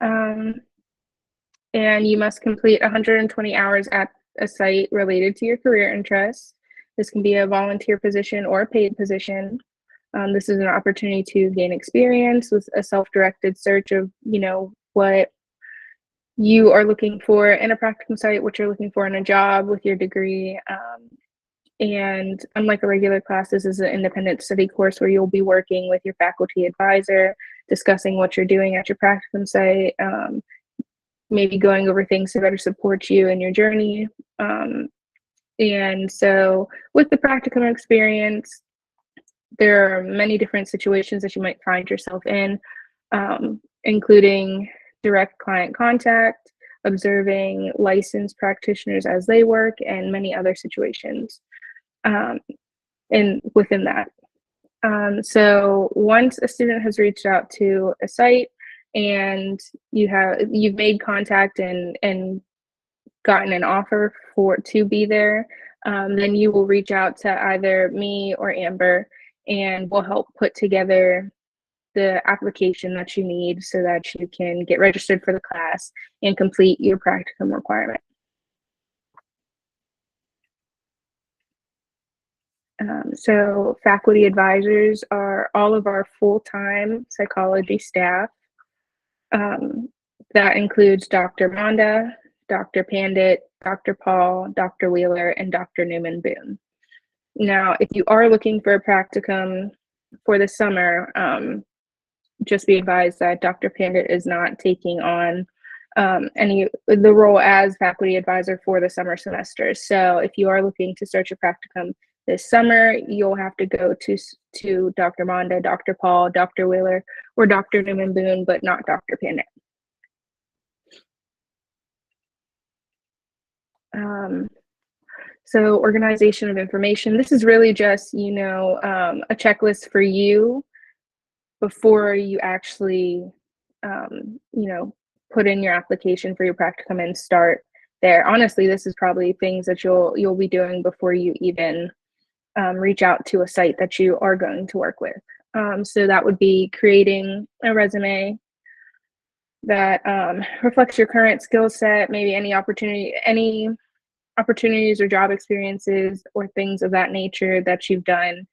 Um, and you must complete 120 hours at a site related to your career interests. This can be a volunteer position or a paid position. This is an opportunity to gain experience with a self-directed search of, what you are looking for in a practicum site, what you're looking for in a job with your degree. And unlike a regular class, this is an independent study course where you'll be working with your faculty advisor, discussing what you're doing at your practicum site, maybe going over things to better support you in your journey. And so with the practicum experience, there are many different situations that you might find yourself in, including direct client contact, observing licensed practitioners as they work, and many other situations within that. So once a student has reached out to a site and you've made contact and gotten an offer to be there, then you will reach out to either me or Amber, and we'll help put together the application that you need so that you can get registered for the class and complete your practicum requirement. So faculty advisors are all of our full-time psychology staff. That includes Dr. Monda, Dr. Pandit, Dr. Paul, Dr. Wheeler, and Dr. Newman Boone. Now, if you are looking for a practicum for the summer, just be advised that Dr. Pandit is not taking on the role as faculty advisor for the summer semester. So if you are looking to start your practicum this summer, you'll have to go to Dr. Monda, Dr. Paul, Dr. Wheeler, or Dr. Newman Boone, but not Dr. Pandit. So organization of information. This is really just, a checklist for you before you actually, put in your application for your practicum and start there. Honestly, this is probably things that you'll be doing before you even reach out to a site that you are going to work with. So that would be creating a resume that reflects your current skill set, maybe any opportunities or job experiences or things of that nature that you've done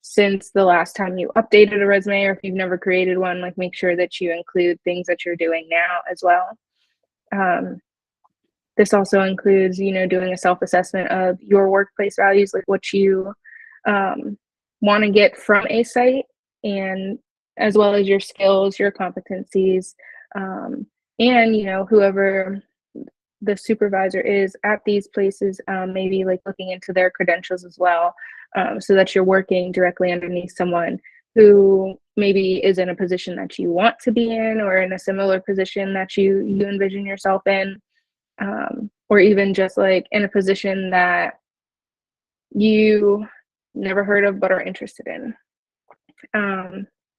since the last time you updated a resume, or if you've never created one, like make sure that you include things that you're doing now as well. This also includes, doing a self-assessment of your workplace values, like what you want to get from a site, and as well as your skills, your competencies, and, whoever the supervisor is at these places, maybe like looking into their credentials as well, so that you're working directly underneath someone who maybe is in a position that you want to be in, or in a similar position that you envision yourself in, or even just like in a position that you never heard of but are interested in.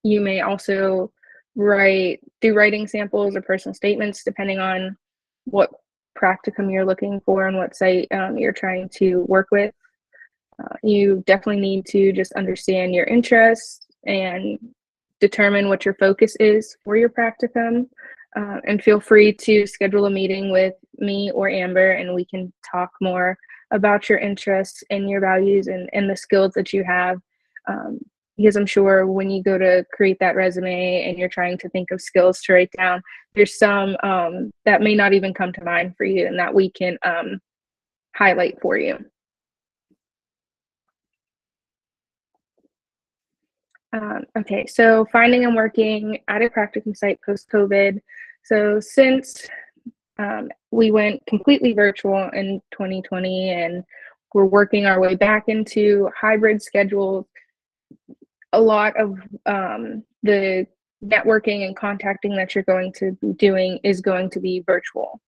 You may also do writing samples or personal statements depending on what practicum you're looking for and what site you're trying to work with. You definitely need to just understand your interests and determine what your focus is for your practicum, and feel free to schedule a meeting with me or Amber, and we can talk more about your interests and your values and the skills that you have, because I'm sure when you go to create that resume and you're trying to think of skills to write down, there's some that may not even come to mind for you and that we can highlight for you. Okay, so finding and working at a practicum site post-COVID. So since we went completely virtual in 2020 and we're working our way back into hybrid schedules, a lot of the networking and contacting that you're going to be doing is going to be virtual.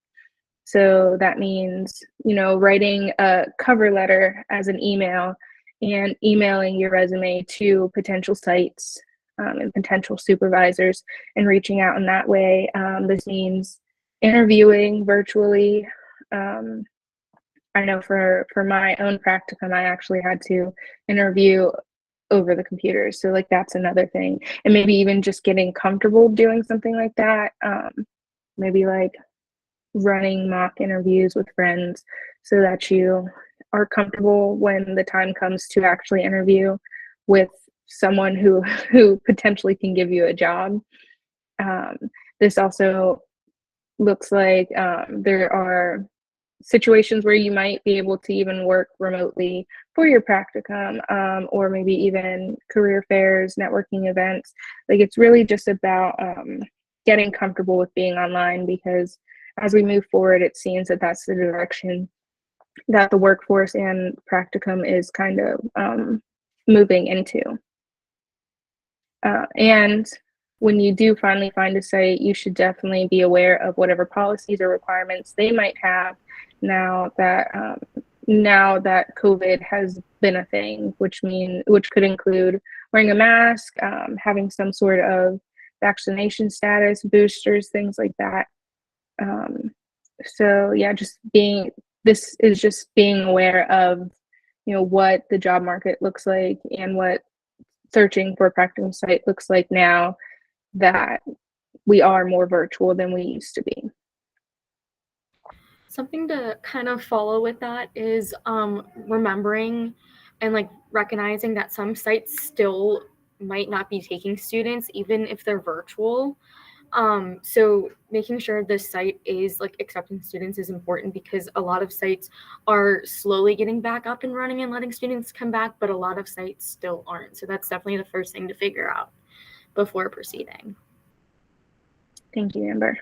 So that means, writing a cover letter as an email and emailing your resume to potential sites and potential supervisors and reaching out in that way. This means interviewing virtually. I know for my own practicum, I actually had to interview over the computer. So like that's another thing. And maybe even just getting comfortable doing something like that maybe like running mock interviews with friends so that you are comfortable when the time comes to actually interview with someone who potentially can give you a job. Um, this also looks like there are situations where you might be able to even work remotely for your practicum, or maybe even career fairs, networking events. Like it's really just about getting comfortable with being online, because as we move forward, it seems that that's the direction that the workforce and practicum is kind of moving into. And when you do finally find a site, you should definitely be aware of whatever policies or requirements they might have now that COVID has been a thing, which could include wearing a mask, having some sort of vaccination status, boosters, things like that. So yeah, this is just being aware of what the job market looks like and what searching for a practicum site looks like now that we are more virtual than we used to be. Something to kind of follow with that is remembering and like recognizing that some sites still might not be taking students even if they're virtual. So making sure this site is like accepting students is important, because a lot of sites are slowly getting back up and running and letting students come back, but a lot of sites still aren't. So that's definitely the first thing to figure out before proceeding. Thank you, Amber.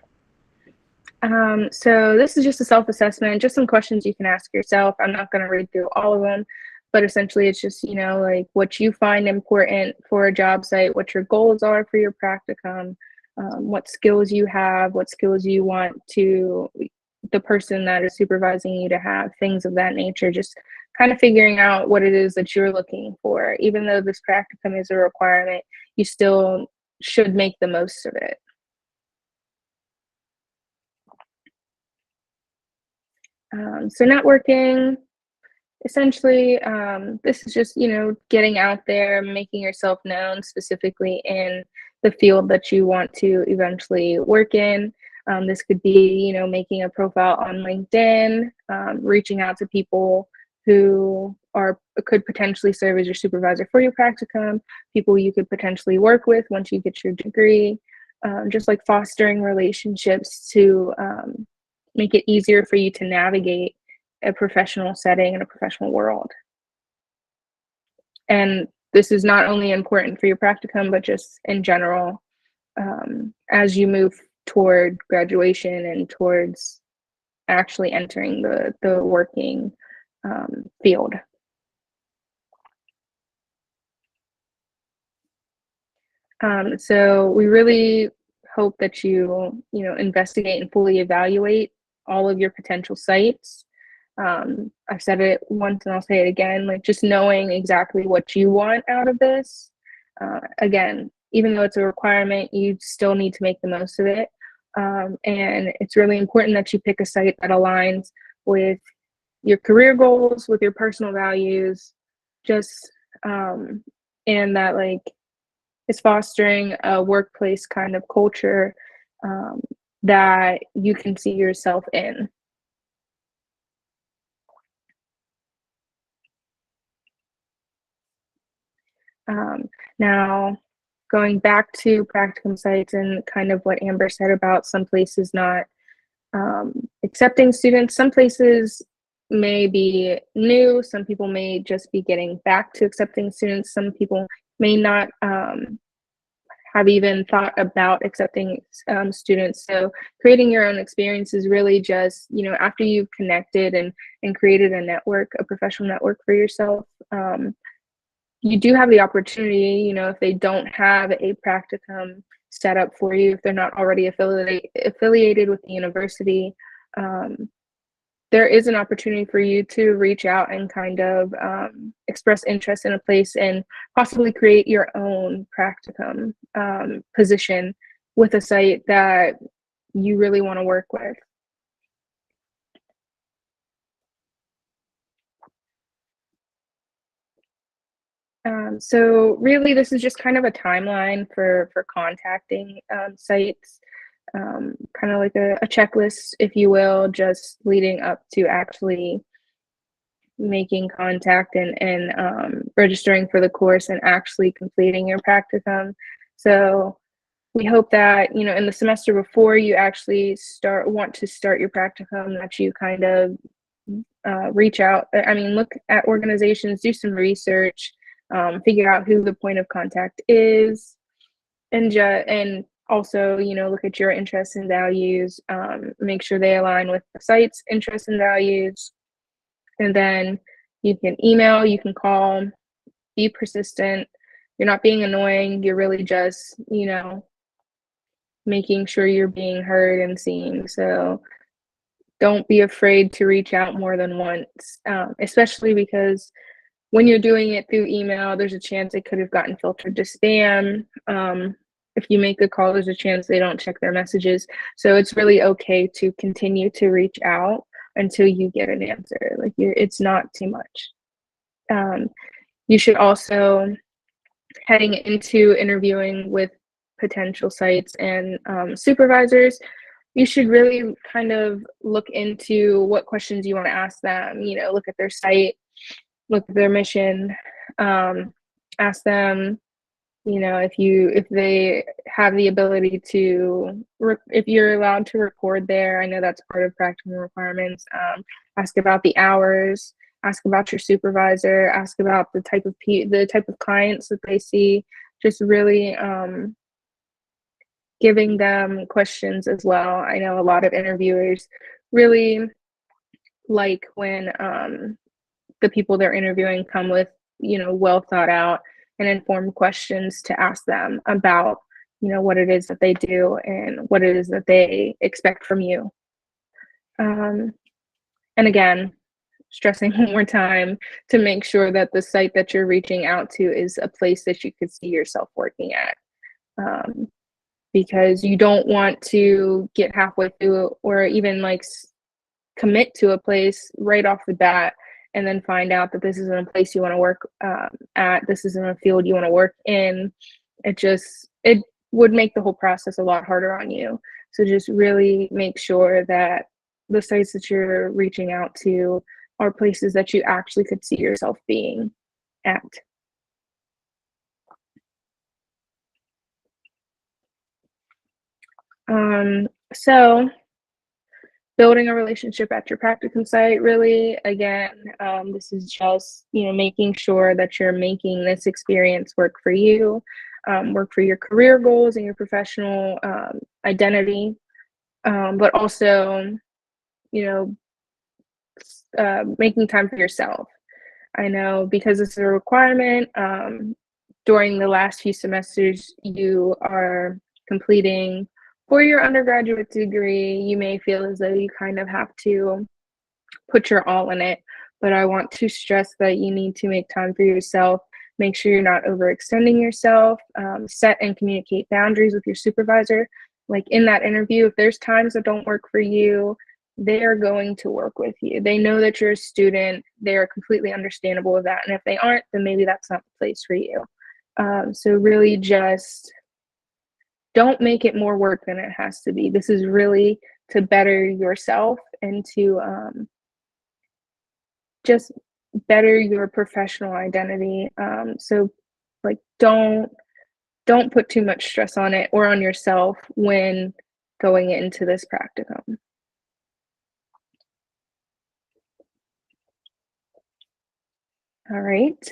So this is just a self-assessment, just some questions you can ask yourself. I'm not going to read through all of them, but essentially it's just, like what you find important for a job site, what your goals are for your practicum, what skills you have, what skills you want the person that is supervising you to have, things of that nature. Just kind of figuring out what it is that you're looking for. Even though this practicum is a requirement, you still should make the most of it. So networking, essentially, this is just, getting out there, making yourself known specifically in the field that you want to eventually work in. This could be, making a profile on LinkedIn, reaching out to people who could potentially serve as your supervisor for your practicum, people you could potentially work with once you get your degree, just like fostering relationships to make it easier for you to navigate a professional setting in a professional world. And this is not only important for your practicum, but just in general, as you move toward graduation and towards actually entering the working field. So we really hope that you investigate and fully evaluate all of your potential sites. I've said it once and I'll say it again, like just knowing exactly what you want out of this. Again, even though it's a requirement, you still need to make the most of it. And it's really important that you pick a site that aligns with your career goals, with your personal values, and that like is fostering a workplace kind of culture that you can see yourself in. Now, going back to practicum sites and kind of what Amber said about some places not accepting students, some places may be new, some people may just be getting back to accepting students, some people may not have even thought about accepting students. So creating your own experience is really just, after you've connected and created a network, a professional network for yourself, you do have the opportunity, if they don't have a practicum set up for you, if they're not already affiliated with the university, there is an opportunity for you to reach out and kind of express interest in a place and possibly create your own practicum position with a site that you really want to work with. So really, this is just kind of a timeline for contacting sites. kind of like a checklist, if you will, just leading up to actually making contact and registering for the course and actually completing your practicum. So we hope that, you know, in the semester before you actually want to start your practicum, that you kind of reach out. I mean, look at organizations, do some research, figure out who the point of contact is, and also, you know, look at your interests and values, make sure they align with the site's interests and values. And then you can email, you can call, be persistent. You're not being annoying. You're really just, you know, making sure you're being heard and seen. So don't be afraid to reach out more than once, especially because when you're doing it through email, there's a chance it could have gotten filtered to spam. If you make a call, there's a chance they don't check their messages. So it's really okay to continue to reach out until you get an answer. Like, it's not too much. You should also, heading into interviewing with potential sites and supervisors, you should really kind of look into what questions you want to ask them. You know, look at their site, look at their mission, ask them, you know, if they have the ability to, if you're allowed to record there. I know that's part of practical requirements. Ask about the hours, ask about your supervisor, ask about the type of clients that they see. Just really giving them questions as well. I know a lot of interviewers really like when the people they're interviewing come with, you know, well thought out and informed questions to ask them about, you know, what it is that they do and what it is that they expect from you. And again, stressing one more time to make sure that the site that you're reaching out to is a place that you could see yourself working at. Because you don't want to get halfway through or even like commit to a place right off the bat and then find out that this isn't a place you want to work at, this isn't a field you want to work in. It would make the whole process a lot harder on you. So just really make sure that the sites that you're reaching out to are places that you actually could see yourself being at. So building a relationship at your practicum site, really, again, this is just, you know, making sure that you're making this experience work for you, work for your career goals and your professional identity, but also, you know, making time for yourself. I know because this is a requirement, during the last few semesters you are completing for your undergraduate degree, you may feel as though you kind of have to put your all in it. But I want to stress that you need to make time for yourself. Make sure you're not overextending yourself. Set and communicate boundaries with your supervisor. Like in that interview, if there's times that don't work for you, they are going to work with you. They know that you're a student. They are completely understandable with that. And if they aren't, then maybe that's not the place for you. So really just don't make it more work than it has to be. This is really to better yourself and to just better your professional identity. So like don't put too much stress on it or on yourself when going into this practicum. All right.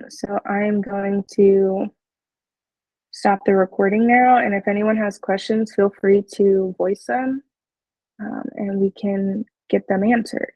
So I'm going to stop the recording now, and if anyone has questions, feel free to voice them, and we can get them answered.